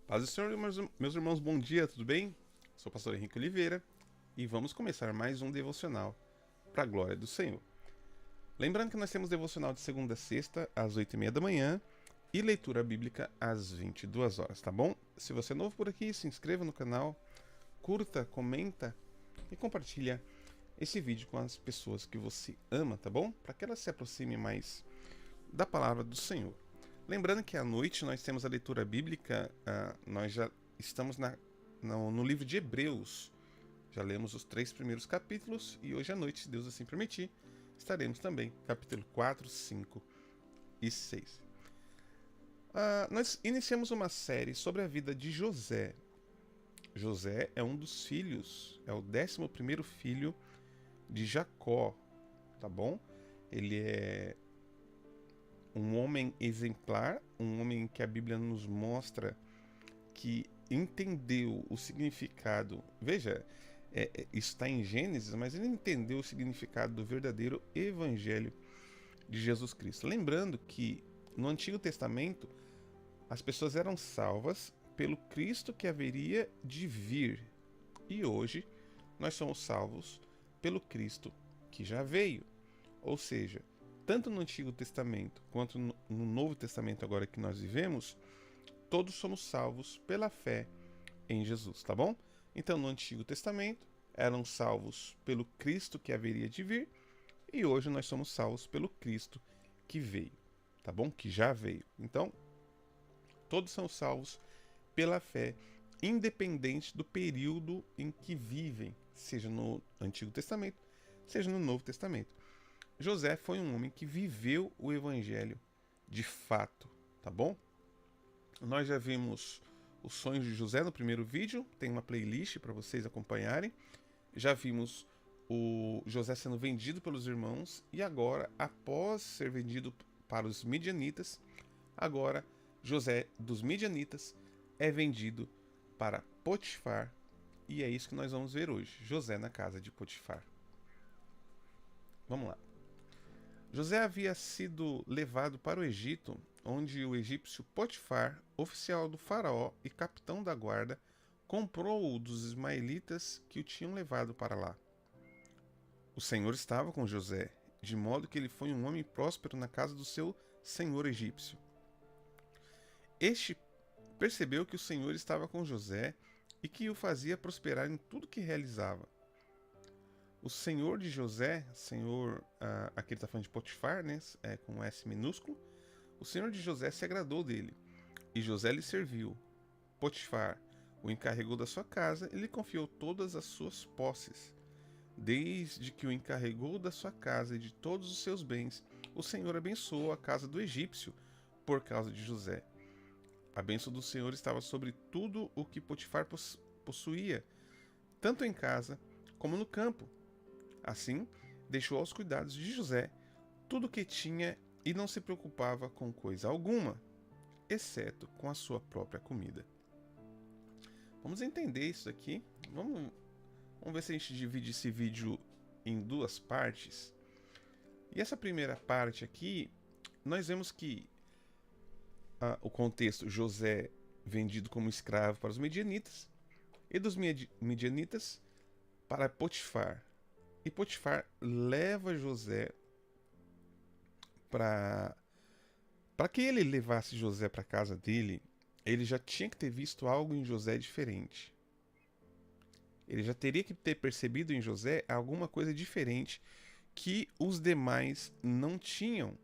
Paz do Senhor, meus irmãos, bom dia, tudo bem? Sou o pastor Henrique Oliveira e vamos começar mais um devocional para a glória do Senhor. Lembrando que nós temos devocional de segunda a sexta, às 8h30 da manhã e leitura bíblica às 22 horas, tá bom? Se você é novo por aqui, se inscreva no canal, curta, comenta e compartilha esse vídeo com as pessoas que você ama, tá bom? Para que elas se aproximem mais da palavra do Senhor. Lembrando que à noite nós temos a leitura bíblica, nós já estamos no livro de Hebreus. Já lemos os 3 primeiros capítulos e hoje à noite, se Deus assim permitir, estaremos também capítulo 4, 5 e 6. Nós iniciamos uma série sobre a vida de José. José é um dos filhos, é o 11º filho de Jacó, tá bom? Ele é um homem exemplar, um homem que a Bíblia nos mostra que entendeu o significado. Veja, isso está em Gênesis, mas ele entendeu o significado do verdadeiro Evangelho de Jesus Cristo. Lembrando que no Antigo Testamento as pessoas eram salvas pelo Cristo que haveria de vir, e hoje nós somos salvos pelo Cristo que já veio. Ou seja, tanto no Antigo Testamento quanto no Novo Testamento agora que nós vivemos, todos somos salvos pela fé em Jesus, tá bom? Então no Antigo Testamento eram salvos pelo Cristo que haveria de vir, e hoje nós somos salvos pelo Cristo que veio, tá bom? Que já veio. Então, todos são salvos pela fé, independente do período em que vivem, seja no Antigo Testamento, seja no Novo Testamento. José foi um homem que viveu o Evangelho de fato, tá bom? Nós já vimos os sonhos de José no primeiro vídeo, tem uma playlist para vocês acompanharem. Já vimos o José sendo vendido pelos irmãos e agora, após ser vendido para os midianitas, agora José dos midianitas é vendido para Potifar, e é isso que nós vamos ver hoje, José na casa de Potifar. Vamos lá. José havia sido levado para o Egito, onde o egípcio Potifar, oficial do faraó e capitão da guarda, comprou-o dos ismaelitas que o tinham levado para lá. O Senhor estava com José, de modo que ele foi um homem próspero na casa do seu senhor egípcio. Este percebeu que o Senhor estava com José e que o fazia prosperar em tudo que realizava. O senhor de José, aqui ele está falando de Potifar, né, com S minúsculo, o senhor de José se agradou dele, e José lhe serviu. Potifar o encarregou da sua casa e lhe confiou todas as suas posses. Desde que o encarregou da sua casa e de todos os seus bens, o Senhor abençoou a casa do egípcio por causa de José. A bênção do Senhor estava sobre tudo o que Potifar possuía, tanto em casa como no campo. Assim, deixou aos cuidados de José tudo o que tinha e não se preocupava com coisa alguma, exceto com a sua própria comida. Vamos entender isso aqui. Vamos ver se a gente divide esse vídeo em duas partes. E essa primeira parte aqui, nós vemos que o contexto: José vendido como escravo para os midianitas, e dos midianitas para Potifar. E Potifar leva José para que ele levasse José para a casa dele. Ele já tinha que ter visto algo em José diferente. Ele já teria que ter percebido em José alguma coisa diferente que os demais não tinham.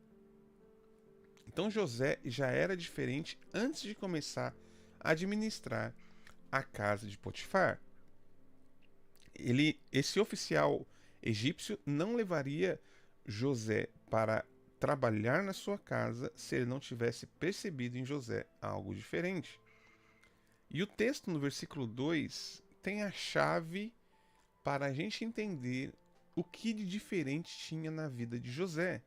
Então José já era diferente antes de começar a administrar a casa de Potifar. Esse oficial egípcio não levaria José para trabalhar na sua casa se ele não tivesse percebido em José algo diferente. E o texto no versículo 2 tem a chave para a gente entender o que de diferente tinha na vida de José.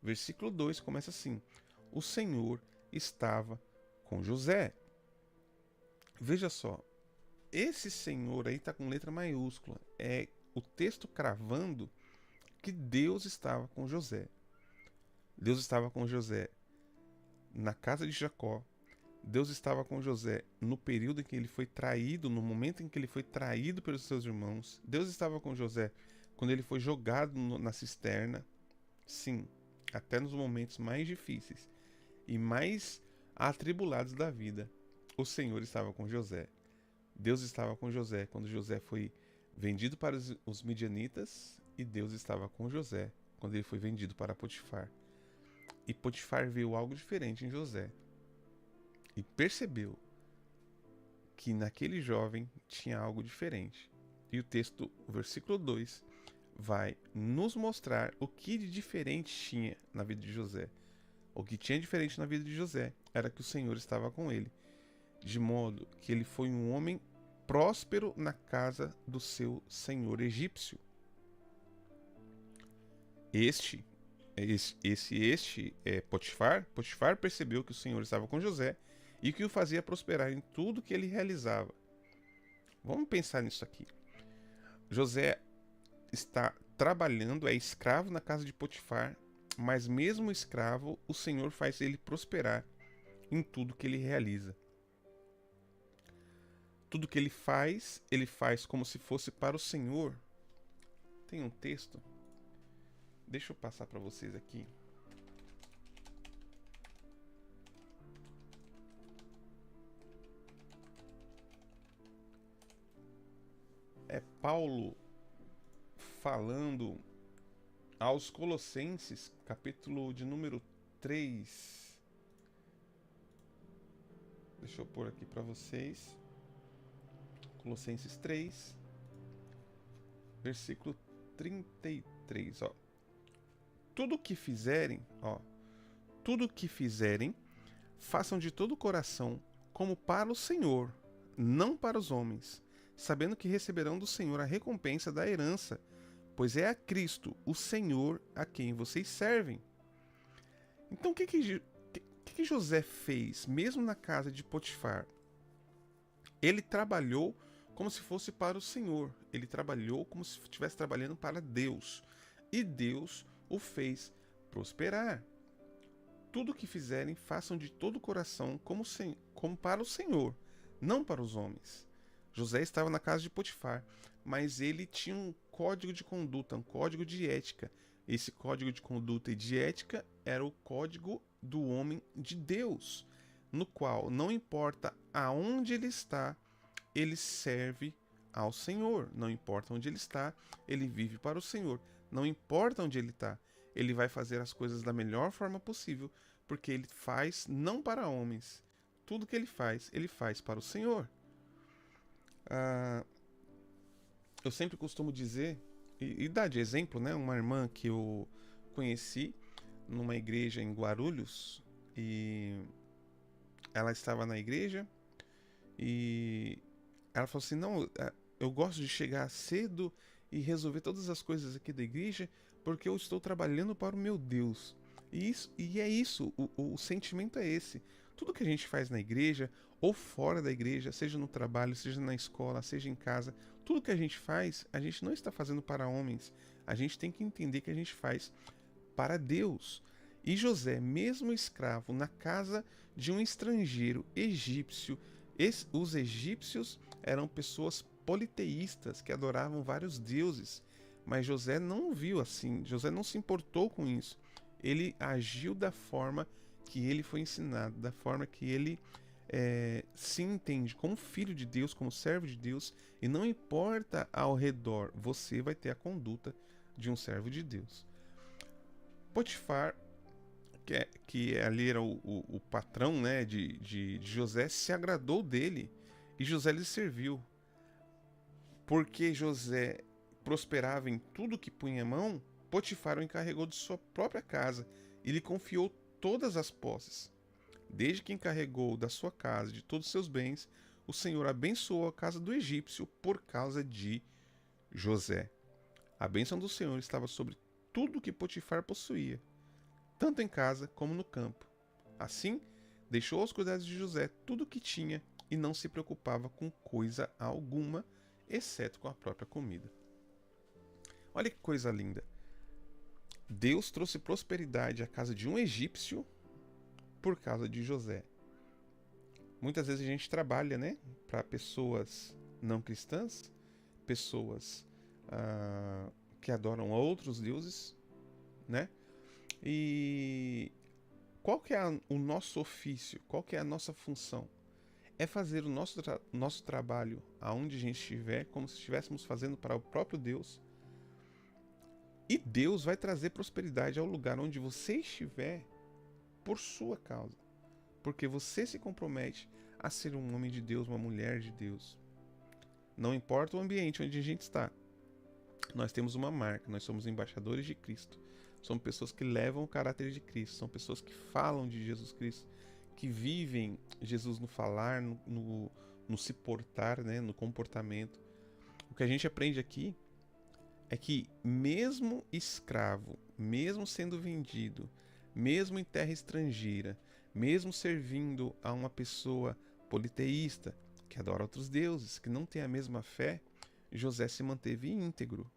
Versículo 2 começa assim: o Senhor estava com José. Veja só, esse Senhor aí está com letra maiúscula. É o texto cravando que Deus estava com José. Deus estava com José na casa de Jacó, Deus estava com José no período em que ele foi traído, no momento em que ele foi traído pelos seus irmãos. Deus estava com José quando ele foi jogado na cisterna. Sim, até nos momentos mais difíceis e mais atribulados da vida, o Senhor estava com José. Deus estava com José quando José foi vendido para os midianitas, e Deus estava com José quando ele foi vendido para Potifar. E Potifar viu algo diferente em José e percebeu que naquele jovem tinha algo diferente. E o texto, o versículo 2, vai nos mostrar o que de diferente tinha na vida de José. O que tinha diferente na vida de José era que o Senhor estava com ele, de modo que ele foi um homem próspero na casa do seu senhor egípcio. Este é Potifar. Potifar percebeu que o Senhor estava com José e que o fazia prosperar em tudo que ele realizava. Vamos pensar nisso aqui. José está trabalhando, é escravo na casa de Potifar, mas mesmo escravo, o Senhor faz ele prosperar em tudo que ele realiza. Tudo que ele faz como se fosse para o Senhor. Tem um texto, deixa eu passar para vocês aqui. É Paulo falando aos Colossenses, capítulo de número 3. Deixa eu pôr aqui para vocês. Colossenses 3, versículo 33, ó. Tudo que fizerem, façam de todo o coração, como para o Senhor, não para os homens, sabendo que receberão do Senhor a recompensa da herança, pois é a Cristo, o Senhor, a quem vocês servem. Então o que José fez, mesmo na casa de Potifar? Ele trabalhou como se fosse para o Senhor. Ele trabalhou como se estivesse trabalhando para Deus. E Deus o fez prosperar. Tudo o que fizerem, façam de todo o coração como para o Senhor, não para os homens. José estava na casa de Potifar, mas ele tinha um código de conduta, um código de ética. Esse código de conduta e de ética era o código do homem de Deus, no qual não importa aonde ele está, ele serve ao Senhor. Não importa onde ele está, ele vive para o Senhor. Não importa onde ele está, ele vai fazer as coisas da melhor forma possível, porque ele faz não para homens. Tudo que ele faz para o Senhor. Eu sempre costumo dizer, e dar de exemplo, né? Uma irmã que eu conheci numa igreja em Guarulhos, e ela estava na igreja e ela falou assim: não, eu gosto de chegar cedo e resolver todas as coisas aqui da igreja, porque eu estou trabalhando para o meu Deus. E é isso, o sentimento é esse. Tudo que a gente faz na igreja ou fora da igreja, seja no trabalho, seja na escola, seja em casa, tudo que a gente faz, a gente não está fazendo para homens. A gente tem que entender que a gente faz para Deus. E José, mesmo escravo na casa de um estrangeiro egípcio, os egípcios eram pessoas politeístas que adoravam vários deuses, mas José não viu assim, José não se importou com isso. Ele agiu da forma que ele foi ensinado, da forma que ele se entende como filho de Deus, como servo de Deus, e não importa ao redor, você vai ter a conduta de um servo de Deus. Potifar, que ali era o patrão, né, de José, se agradou dele e José lhe serviu. Porque José prosperava em tudo que punha a mão, Potifar o encarregou de sua própria casa e lhe confiou todas as posses. Desde que encarregou da sua casa, de todos os seus bens, o Senhor abençoou a casa do egípcio por causa de José. A bênção do Senhor estava sobre tudo que Potifar possuía, tanto em casa como no campo. Assim, deixou aos cuidados de José tudo o que tinha e não se preocupava com coisa alguma, exceto com a própria comida. Olha que coisa linda. Deus trouxe prosperidade à casa de um egípcio por causa de José. Muitas vezes a gente trabalha, né, para pessoas não cristãs, pessoas que adoram a outros deuses, né? E qual que é o nosso ofício? Qual que é a nossa função? É fazer o nosso trabalho aonde a gente estiver, como se estivéssemos fazendo para o próprio Deus. E Deus vai trazer prosperidade ao lugar onde você estiver por sua causa. Porque você se compromete a ser um homem de Deus, uma mulher de Deus. Não importa o ambiente onde a gente está. Nós temos uma marca, nós somos embaixadores de Cristo. Somos pessoas que levam o caráter de Cristo, são pessoas que falam de Jesus Cristo, que vivem Jesus no falar, no se portar, né, no comportamento. O que a gente aprende aqui é que mesmo escravo, mesmo sendo vendido, mesmo em terra estrangeira, mesmo servindo a uma pessoa politeísta, que adora outros deuses, que não tem a mesma fé, José se manteve íntegro,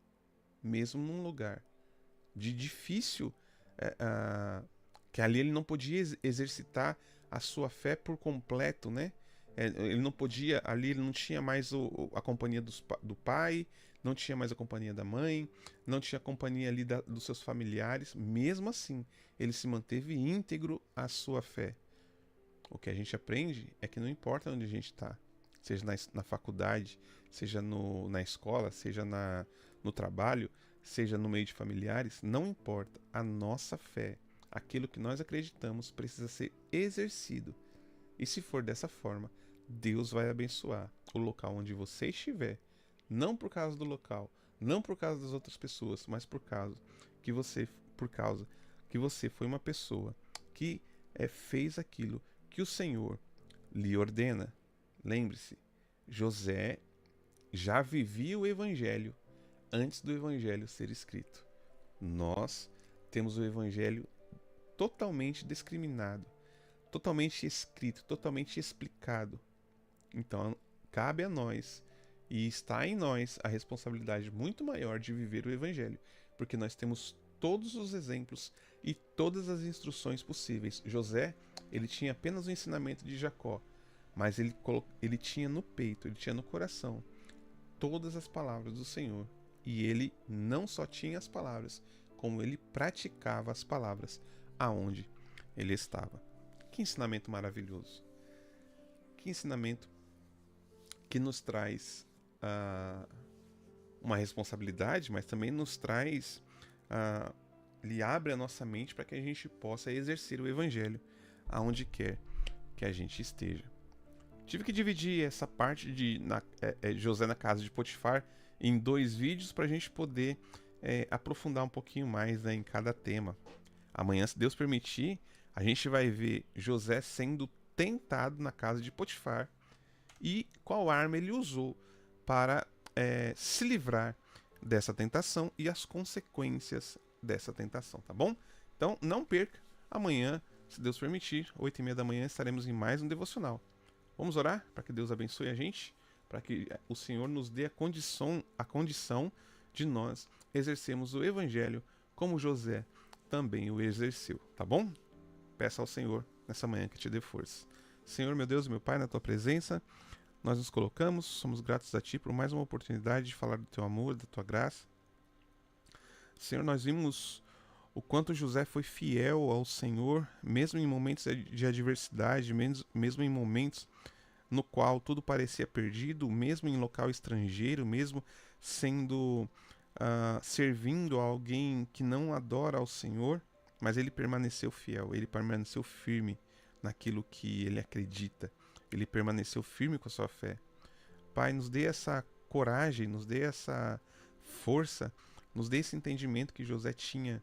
mesmo num lugar de difícil, que ali ele não podia exercitar a sua fé por completo, né? Ele não podia, ali ele não tinha mais a companhia do pai, não tinha mais a companhia da mãe, não tinha a companhia ali dos seus familiares. Mesmo assim, ele se manteve íntegro à sua fé. O que a gente aprende é que não importa onde a gente está, seja na faculdade, seja na escola, seja no trabalho, seja no meio de familiares, não importa. A nossa fé, aquilo que nós acreditamos, precisa ser exercido. E se for dessa forma, Deus vai abençoar o local onde você estiver, não por causa do local, não por causa das outras pessoas, mas por causa que você foi uma pessoa que fez aquilo que o Senhor lhe ordena. Lembre-se, José já vivia o Evangelho antes do Evangelho ser escrito. Nós temos o Evangelho totalmente discriminado, totalmente escrito, totalmente explicado. Então, cabe a nós, e está em nós, a responsabilidade muito maior de viver o Evangelho, porque nós temos todos os exemplos e todas as instruções possíveis. José, ele tinha apenas o ensinamento de Jacó, mas ele tinha no peito, ele tinha no coração todas as palavras do Senhor. E ele não só tinha as palavras, como ele praticava as palavras aonde ele estava. Que ensinamento maravilhoso! Que ensinamento que nos traz uma responsabilidade, mas também nos traz, ele abre a nossa mente para que a gente possa exercer o Evangelho aonde quer que a gente esteja. Tive que dividir essa parte de José na casa de Potifar em 2 vídeos para a gente poder aprofundar um pouquinho mais, né, em cada tema. Amanhã, se Deus permitir, a gente vai ver José sendo tentado na casa de Potifar e qual arma ele usou para se livrar dessa tentação e as consequências dessa tentação, tá bom? Então não perca, amanhã, se Deus permitir, 8h30 da manhã, estaremos em mais um devocional. Vamos orar para que Deus abençoe a gente, para que o Senhor nos dê a condição de nós exercermos o Evangelho como José também o exerceu, tá bom? Peça ao Senhor nessa manhã que te dê força. Senhor, meu Deus e meu Pai, na tua presença, nós nos colocamos, somos gratos a ti por mais uma oportunidade de falar do teu amor, da tua graça. Senhor, nós vimos o quanto José foi fiel ao Senhor, mesmo em momentos de adversidade, mesmo em momentos no qual tudo parecia perdido, mesmo em local estrangeiro, mesmo servindo a alguém que não adora ao Senhor, mas ele permaneceu fiel, ele permaneceu firme naquilo que ele acredita, ele permaneceu firme com a sua fé. Pai, nos dê essa coragem, nos dê essa força, nos dê esse entendimento que José tinha,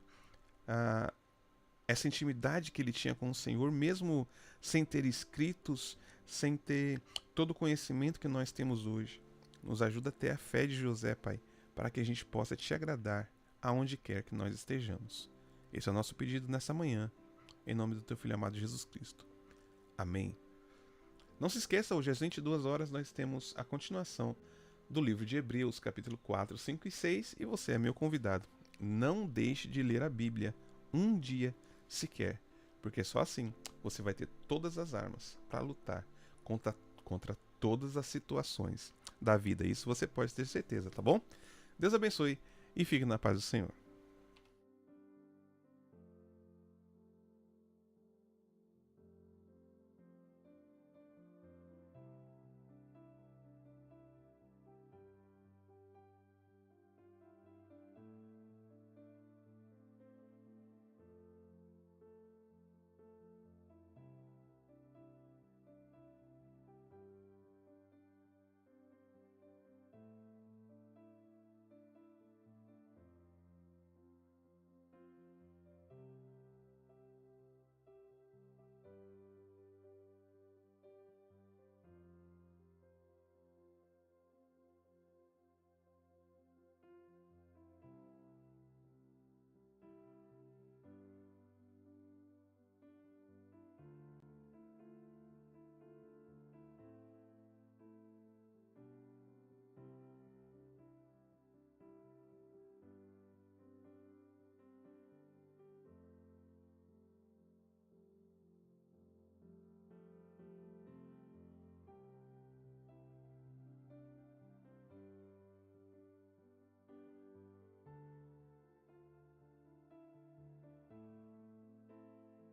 essa intimidade que ele tinha com o Senhor, mesmo sem ter escritos, sem ter todo o conhecimento que nós temos hoje. Nos ajuda a ter a fé de José, Pai, para que a gente possa te agradar aonde quer que nós estejamos. Esse é o nosso pedido nessa manhã, em nome do teu Filho amado Jesus Cristo. Amém. Não se esqueça, hoje às 22 horas nós temos a continuação do livro de Hebreus, capítulo 4, 5 e 6, e você é meu convidado. Não deixe de ler a Bíblia um dia sequer, porque só assim você vai ter todas as armas para lutar contra todas as situações da vida. Isso você pode ter certeza, tá bom? Deus abençoe e fique na paz do Senhor.